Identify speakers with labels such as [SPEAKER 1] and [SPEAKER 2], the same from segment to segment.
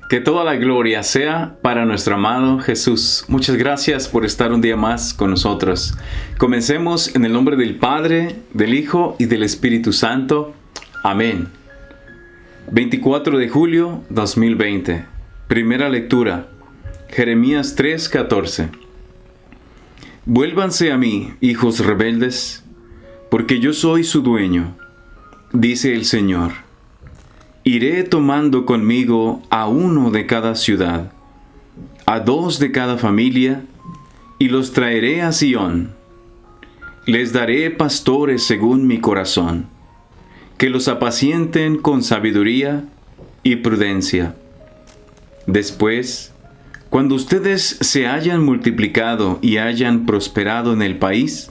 [SPEAKER 1] Que toda la gloria sea para nuestro amado Jesús. Muchas gracias por estar un día más con nosotros. Comencemos en el nombre del Padre, del Hijo y del Espíritu Santo. Amén. 24 de julio 2020. Primera lectura. Jeremías 3:14. Vuélvanse a mí, hijos rebeldes, porque yo soy su dueño, dice el Señor. Iré tomando conmigo a uno de cada ciudad, a dos de cada familia, y los traeré a Sión. Les daré pastores según mi corazón, que los apacienten con sabiduría y prudencia. Después, cuando ustedes se hayan multiplicado y hayan prosperado en el país,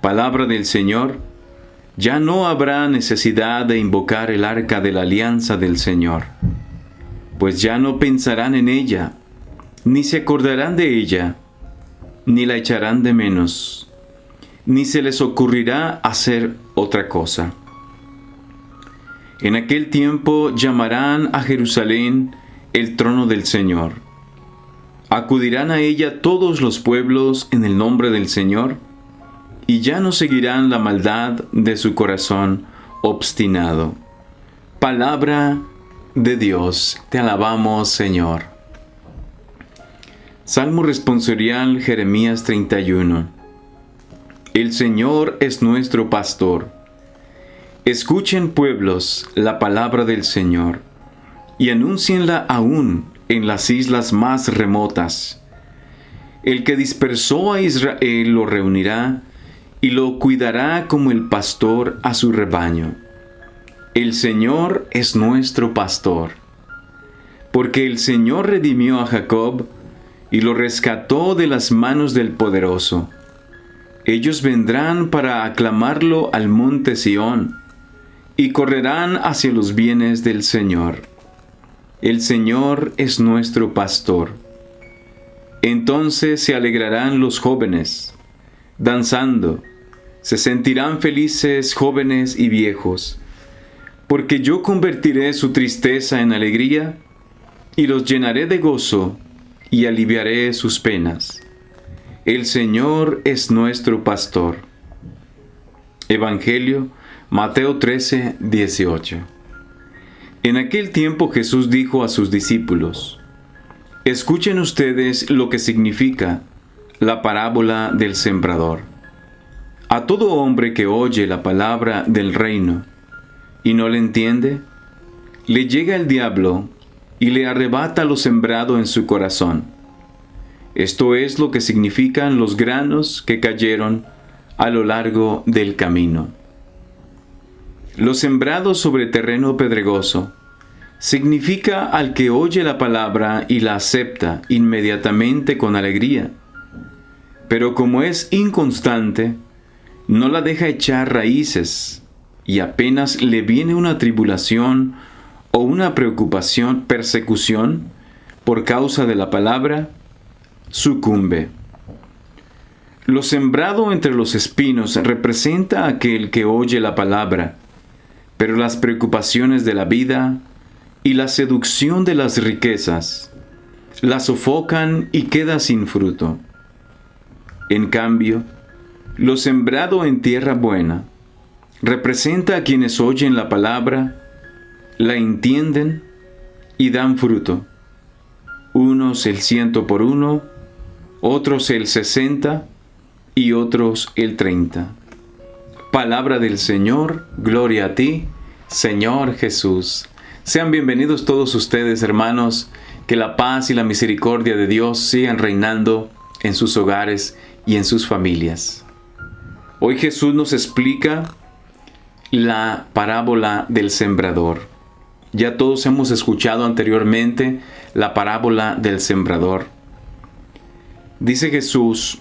[SPEAKER 1] palabra del Señor, ya no habrá necesidad de invocar el arca de la alianza del Señor, pues ya no pensarán en ella, ni se acordarán de ella, ni la echarán de menos, ni se les ocurrirá hacer otra cosa. En aquel tiempo llamarán a Jerusalén el trono del Señor. Acudirán a ella todos los pueblos en el nombre del Señor, y ya no seguirán la maldad de su corazón obstinado. Palabra de Dios, te alabamos, Señor. Salmo responsorial Jeremías 31. El Señor es nuestro pastor. Escuchen, pueblos, la palabra del Señor, y anúncienla aún en las islas más remotas. El que dispersó a Israel lo reunirá, y lo cuidará como el pastor a su rebaño. El Señor es nuestro pastor. Porque el Señor redimió a Jacob y lo rescató de las manos del poderoso. Ellos vendrán para aclamarlo al monte Sión y correrán hacia los bienes del Señor. El Señor es nuestro pastor. Entonces se alegrarán los jóvenes, danzando. Se sentirán felices jóvenes y viejos, porque yo convertiré su tristeza en alegría, y los llenaré de gozo, y aliviaré sus penas. El Señor es nuestro pastor. Evangelio, Mateo 13:18. En aquel tiempo Jesús dijo a sus discípulos: Escuchen ustedes lo que significa la parábola del sembrador. A todo hombre que oye la palabra del reino y no le entiende, le llega el diablo y le arrebata lo sembrado en su corazón. Esto es lo que significan los granos que cayeron a lo largo del camino. Lo sembrado sobre terreno pedregoso significa al que oye la palabra y la acepta inmediatamente con alegría. Pero como es inconstante, no la deja echar raíces, y apenas le viene una tribulación o una persecución por causa de la palabra, sucumbe. Lo sembrado entre los espinos representa a aquel que oye la palabra, pero las preocupaciones de la vida y la seducción de las riquezas la sofocan y queda sin fruto. En cambio, lo sembrado en tierra buena representa a quienes oyen la palabra, la entienden y dan fruto. Unos el 100 por uno, otros el 60 y otros el 30. Palabra del Señor, gloria a ti, Señor Jesús. Sean bienvenidos todos ustedes, hermanos, que la paz y la misericordia de Dios sigan reinando en sus hogares y en sus familias. Hoy Jesús nos explica la parábola del sembrador. Ya todos hemos escuchado anteriormente la parábola del sembrador. Dice Jesús,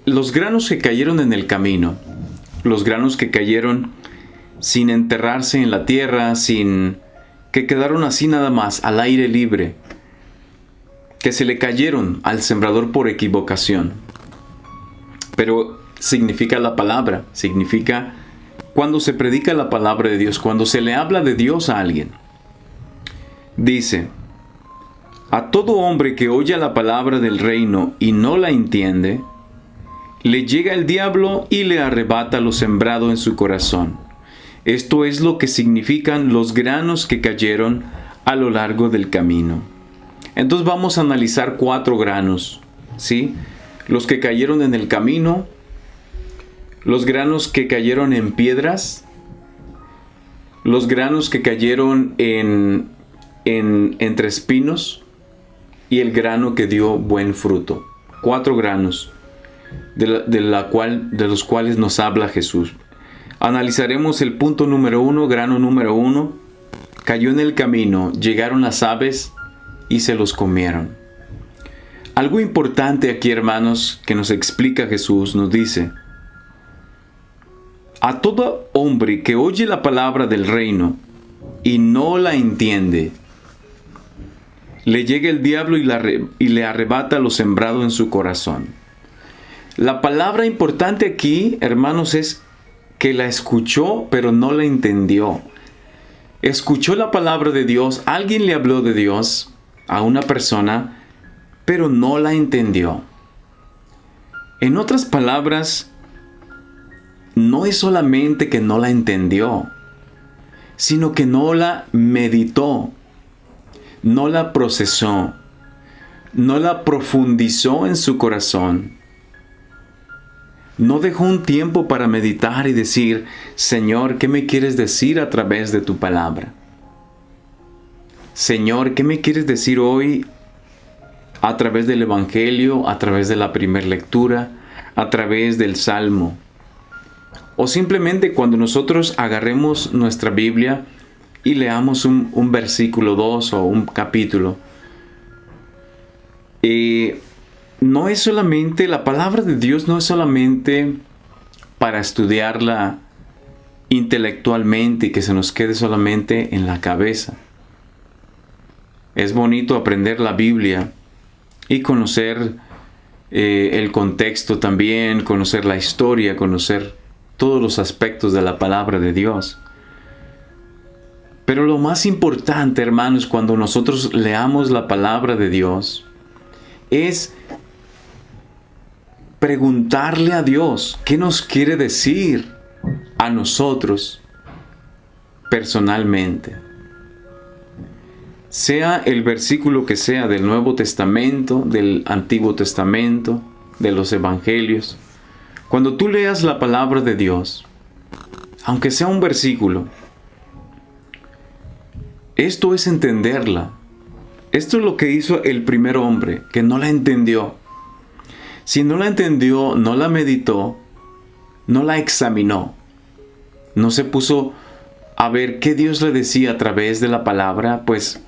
[SPEAKER 1] los granos que cayeron en el camino, los granos que cayeron sin enterrarse en la tierra, que quedaron así nada más, al aire libre, que se le cayeron al sembrador por equivocación. Pero significa la palabra, significa cuando se predica la palabra de Dios, cuando se le habla de Dios a alguien. Dice, a todo hombre que oye la palabra del reino y no la entiende, le llega el diablo y le arrebata lo sembrado en su corazón. Esto es lo que significan los granos que cayeron a lo largo del camino. Entonces vamos a analizar 4 granos, ¿sí? Los que cayeron en el camino, los granos que cayeron en piedras, los granos que cayeron entre espinos y el grano que dio buen fruto. 4 granos de los cuales nos habla Jesús. Analizaremos el punto número 1, grano número 1. Cayó en el camino, llegaron las aves y se los comieron. Algo importante aquí, hermanos, que nos explica Jesús, nos dice: a todo hombre que oye la palabra del reino y no la entiende, le llega el diablo y le arrebata lo sembrado en su corazón. La palabra importante aquí, hermanos, es que la escuchó, pero no la entendió. Escuchó la palabra de Dios, alguien le habló de Dios a una persona, pero no la entendió. En otras palabras, no es solamente que no la entendió, sino que no la meditó, no la procesó, no la profundizó en su corazón. No dejó un tiempo para meditar y decir: Señor, ¿qué me quieres decir a través de tu palabra? Señor, ¿qué me quieres decir hoy a través del Evangelio, a través de la primera lectura, a través del Salmo? O simplemente cuando nosotros agarremos nuestra Biblia y leamos un versículo 2 o un capítulo. No es solamente, la palabra de Dios no es solamente para estudiarla intelectualmente y que se nos quede solamente en la cabeza. Es bonito aprender la Biblia y conocer el contexto también, conocer la historia, conocer todos los aspectos de la palabra de Dios. Pero lo más importante, hermanos, cuando nosotros leamos la palabra de Dios, es preguntarle a Dios qué nos quiere decir a nosotros personalmente. Sea el versículo que sea del Nuevo Testamento, del Antiguo Testamento, de los Evangelios. Cuando tú leas la palabra de Dios, aunque sea un versículo, esto es entenderla. Esto es lo que hizo el primer hombre, que no la entendió. Si no la entendió, no la meditó, no la examinó, no se puso a ver qué Dios le decía a través de la palabra, pues,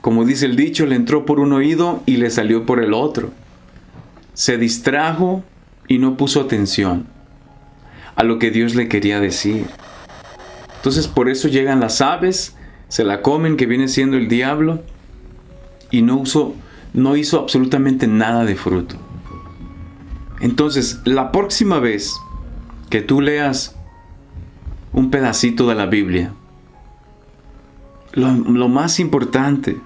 [SPEAKER 1] como dice el dicho, le entró por un oído y le salió por el otro. Se distrajo y no puso atención a lo que Dios le quería decir. Entonces por eso llegan las aves, se la comen, que viene siendo el diablo, y no hizo absolutamente nada de fruto. Entonces, la próxima vez que tú leas un pedacito de la Biblia, lo más importante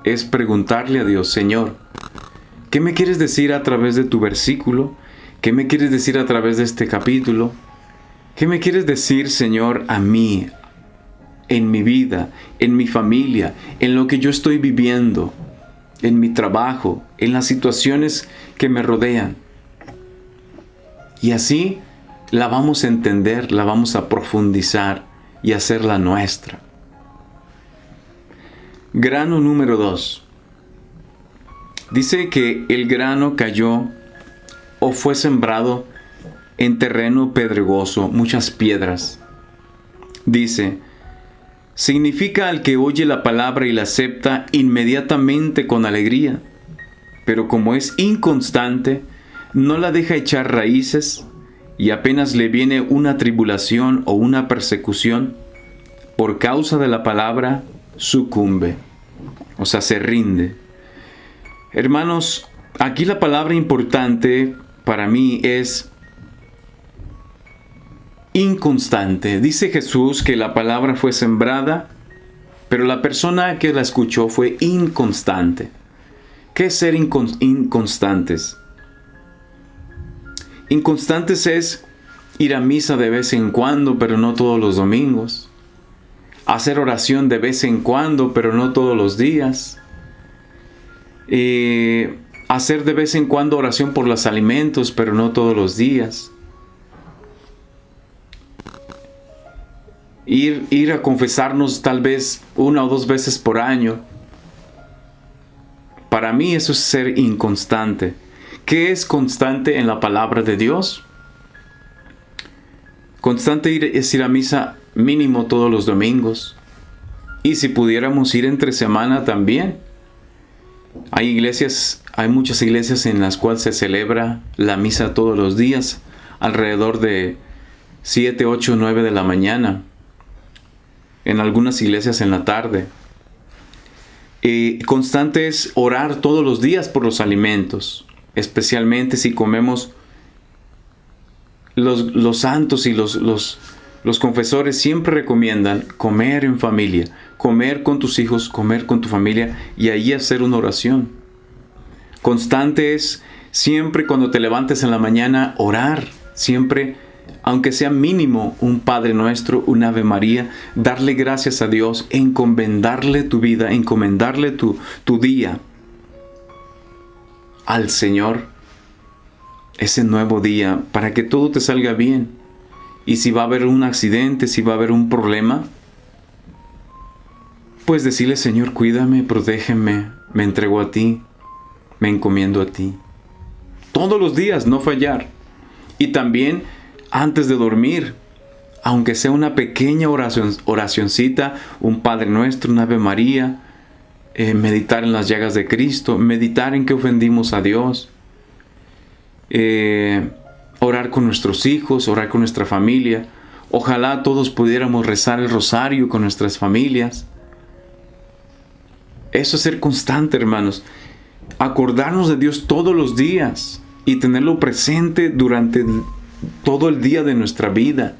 [SPEAKER 1] es preguntarle a Dios: Señor, ¿qué me quieres decir a través de tu versículo? ¿Qué me quieres decir a través de este capítulo? ¿Qué me quieres decir, Señor, a mí, en mi vida, en mi familia, en lo que yo estoy viviendo, en mi trabajo, en las situaciones que me rodean? Y así la vamos a entender, la vamos a profundizar y hacerla nuestra. Grano número 2. Dice que el grano cayó o fue sembrado en terreno pedregoso, muchas piedras. Dice, significa al que oye la palabra y la acepta inmediatamente con alegría, pero como es inconstante, no la deja echar raíces, y apenas le viene una tribulación o una persecución, por causa de la palabra, sucumbe, o sea, se rinde. Hermanos, aquí la palabra importante para mí es inconstante. Dice Jesús que la palabra fue sembrada, pero la persona que la escuchó fue inconstante. ¿Qué es ser inconstantes? Inconstantes es ir a misa de vez en cuando, pero no todos los domingos. Hacer oración de vez en cuando, pero no todos los días. Hacer de vez en cuando oración por los alimentos, pero no todos los días. Ir a confesarnos tal vez 1 o 2 veces por año. Para mí eso es ser inconstante. ¿Qué es constante en la palabra de Dios? Constante es ir a misa mínimo todos los domingos. Y si pudiéramos ir entre semana también. Hay muchas iglesias en las cuales se celebra la misa todos los días, alrededor de 7, 8, 9 de la mañana. En algunas iglesias en la tarde. Constante es orar todos los días por los alimentos, especialmente si comemos. Los santos y los confesores siempre recomiendan comer en familia, comer con tus hijos, comer con tu familia y ahí hacer una oración. Constante es siempre cuando te levantes en la mañana orar, siempre, aunque sea mínimo, un Padre Nuestro, un Ave María, darle gracias a Dios, encomendarle tu vida, encomendarle tu día al Señor, ese nuevo día, para que todo te salga bien. Y si va a haber un accidente, si va a haber un problema, pues decirle: Señor, cuídame, protégeme, me entrego a ti, me encomiendo a ti. Todos los días, no fallar. Y también antes de dormir, aunque sea una pequeña oracioncita, un Padre Nuestro, una Ave María, meditar en las llagas de Cristo, meditar en que ofendimos a Dios, orar con nuestros hijos, orar con nuestra familia. Ojalá todos pudiéramos rezar el rosario con nuestras familias. Eso es ser constante, hermanos. Acordarnos de Dios todos los días y tenerlo presente durante todo el día de nuestra vida,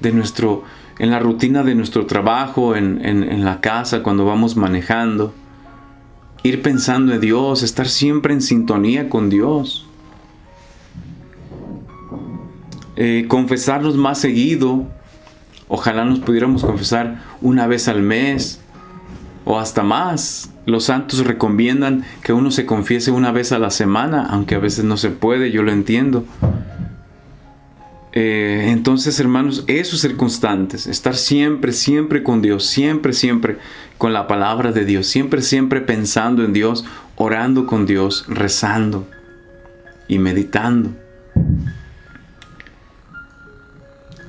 [SPEAKER 1] en la rutina de nuestro trabajo, en la casa, cuando vamos manejando. Ir pensando en Dios, estar siempre en sintonía con Dios. Confesarnos más seguido. Ojalá nos pudiéramos confesar 1 vez al mes o hasta más. Los santos recomiendan que uno se confiese 1 vez a la semana, aunque a veces no se puede, yo lo entiendo. Entonces, hermanos, eso es ser constantes, estar siempre, siempre con Dios, siempre, siempre con la palabra de Dios, siempre, siempre pensando en Dios, orando con Dios, rezando y meditando.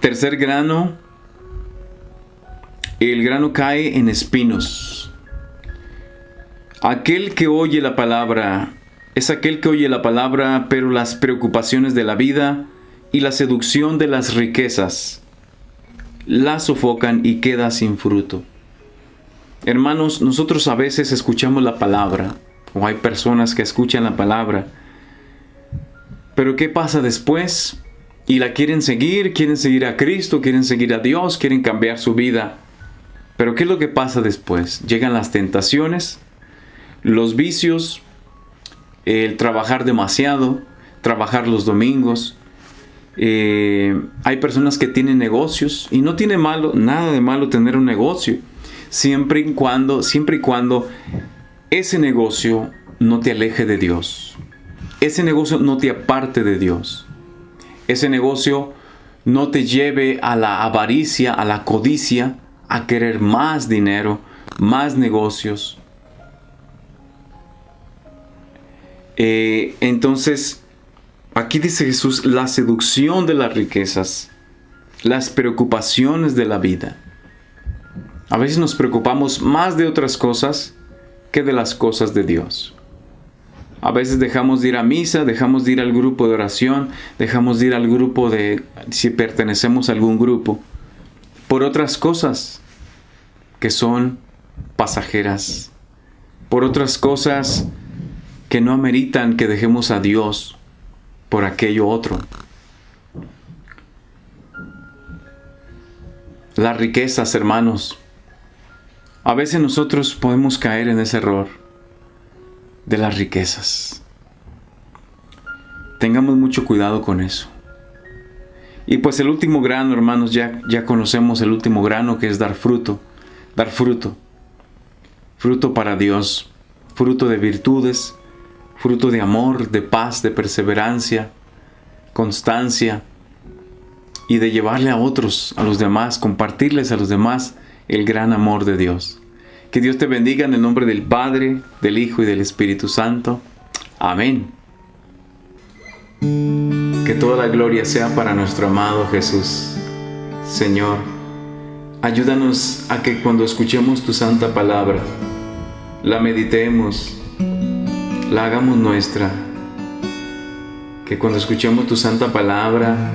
[SPEAKER 1] Tercer grano, el grano cae en espinos. Aquel que oye la palabra, es aquel que oye la palabra, pero las preocupaciones de la vida y la seducción de las riquezas la sofocan y queda sin fruto. Hermanos, nosotros a veces escuchamos la palabra, o hay personas que escuchan la palabra, pero ¿qué pasa después? Y la quieren seguir a Cristo, quieren seguir a Dios, quieren cambiar su vida. Pero ¿qué es lo que pasa después? Llegan las tentaciones, los vicios, el trabajar demasiado, trabajar los domingos. Hay personas que tienen negocios y no tiene nada de malo tener un negocio, siempre y cuando ese negocio no te aleje de Dios, ese negocio no te aparte de Dios, ese negocio no te lleve a la avaricia, a la codicia, a querer más dinero, más negocios. Entonces, aquí dice Jesús, la seducción de las riquezas, las preocupaciones de la vida. A veces nos preocupamos más de otras cosas que de las cosas de Dios. A veces dejamos de ir a misa, dejamos de ir al grupo de oración, dejamos de ir al grupo si pertenecemos a algún grupo, por otras cosas que son pasajeras, por otras cosas que no ameritan que dejemos a Dios por aquello otro. Las riquezas, hermanos. A veces nosotros podemos caer en ese error de las riquezas. Tengamos mucho cuidado con eso. Y pues el último grano, hermanos, ya conocemos el último grano, que es dar fruto. Dar fruto. Fruto para Dios. Fruto de virtudes. Fruto de amor, de paz, de perseverancia, constancia. Y de llevarle a otros, a los demás, compartirles a los demás el gran amor de Dios. Que Dios te bendiga en el nombre del Padre, del Hijo y del Espíritu Santo. Amén. Que toda la gloria sea para nuestro amado Jesús. Señor, ayúdanos a que cuando escuchemos tu santa palabra, la meditemos, la hagamos nuestra. Que cuando escuchemos tu santa palabra,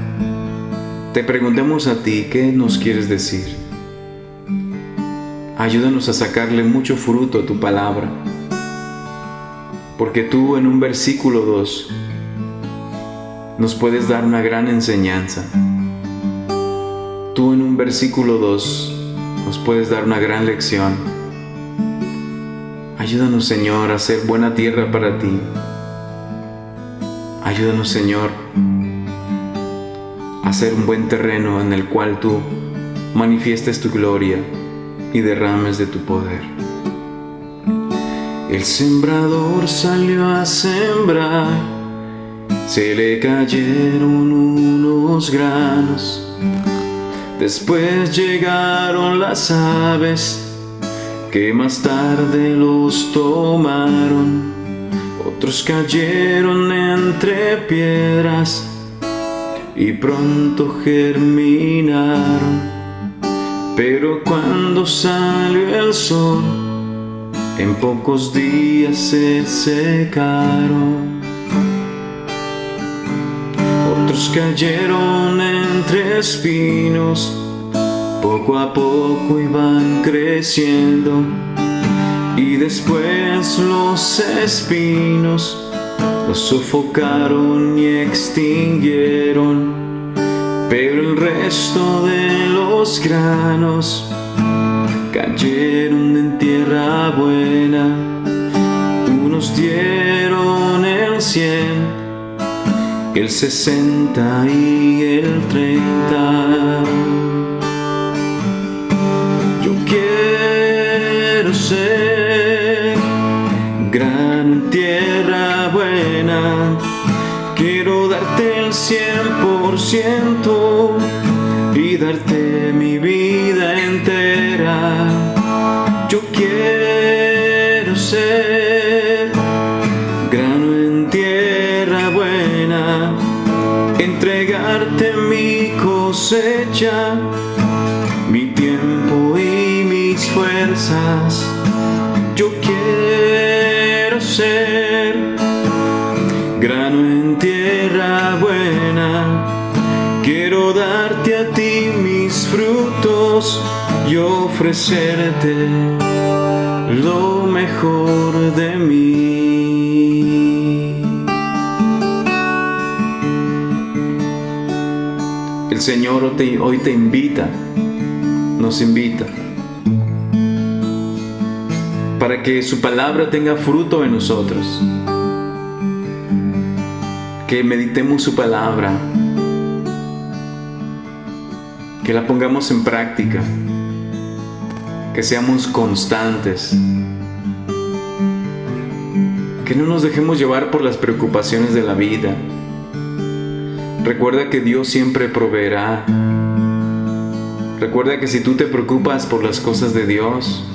[SPEAKER 1] te preguntemos a ti, ¿qué nos quieres decir? Ayúdanos a sacarle mucho fruto a tu palabra. Porque tú en un versículo 2 nos puedes dar una gran enseñanza. Tú en un versículo 2 nos puedes dar una gran lección. Ayúdanos, Señor, a ser buena tierra para ti. Ayúdanos, Señor, a ser un buen terreno en el cual tú manifiestes tu gloria y derrames de tu poder. El sembrador salió a sembrar, se le cayeron unos granos. Después llegaron las aves, que más tarde los tomaron. Otros cayeron entre piedras y pronto germinaron. Pero cuando salió el sol, en pocos días se secaron. Otros cayeron entre espinos, poco a poco iban creciendo. Y después los espinos los sofocaron y extinguieron. Pero el resto de los granos cayeron en tierra buena. Unos dieron el 100, el 60 y el 30. Yo quiero ser grano en tierra buena. Quiero darte el 100% y darte mi vida entera. Yo quiero ser grano en tierra buena, entregarte mi cosecha, mi tiempo y mis fuerzas. Yo quiero ser grano en tierra buena. Quiero darte a ti mis frutos y ofrecerte lo mejor de mí. El Señor hoy te invita, nos invita, para que su palabra tenga fruto en nosotros. Que meditemos su palabra, que la pongamos en práctica, que seamos constantes, que no nos dejemos llevar por las preocupaciones de la vida. Recuerda que Dios siempre proveerá. Recuerda que si tú te preocupas por las cosas de Dios,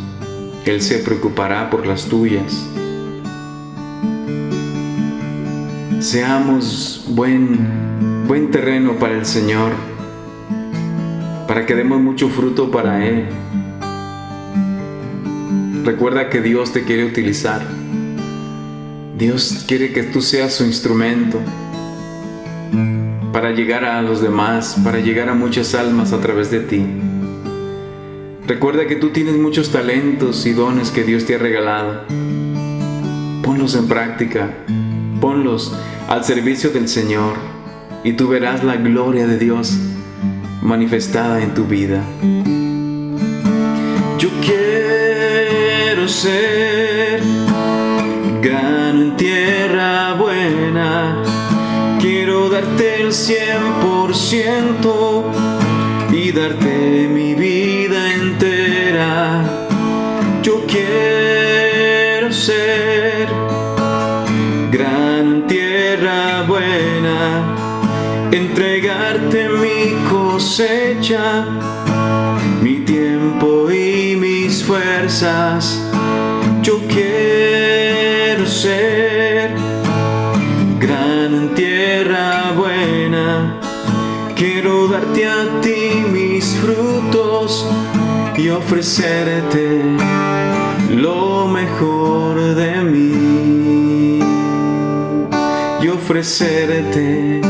[SPEAKER 1] Él se preocupará por las tuyas. Seamos buen terreno para el Señor, para que demos mucho fruto para Él. Recuerda que Dios te quiere utilizar. Dios quiere que tú seas su instrumento para llegar a los demás, para llegar a muchas almas a través de ti. Recuerda que tú tienes muchos talentos y dones que Dios te ha regalado. Ponlos en práctica, ponlos al servicio del Señor y tú verás la gloria de Dios manifestada en tu vida. Yo quiero ser grano en tierra buena, quiero darte el 100% y darte mi vida entera. Yo quiero ser grano en tierra buena, entregarte mi cosecha, mi tiempo y mis fuerzas. Yo quiero ser grano en tierra buena, quiero darte a ti mis frutos y ofrecerte lo mejor de mí, y ofrecerte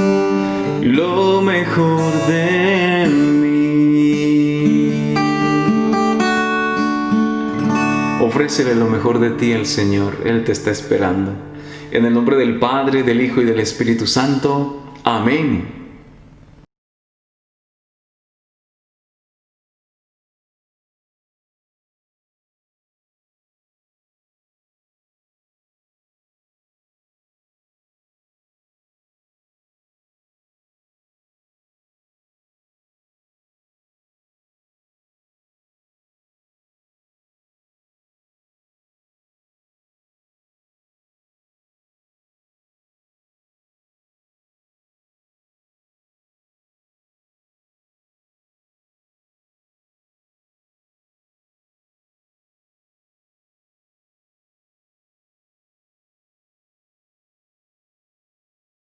[SPEAKER 1] lo mejor de mí. Ofrécele lo mejor de ti al Señor, Él te está esperando. En el nombre del Padre, del Hijo y del Espíritu Santo. Amén.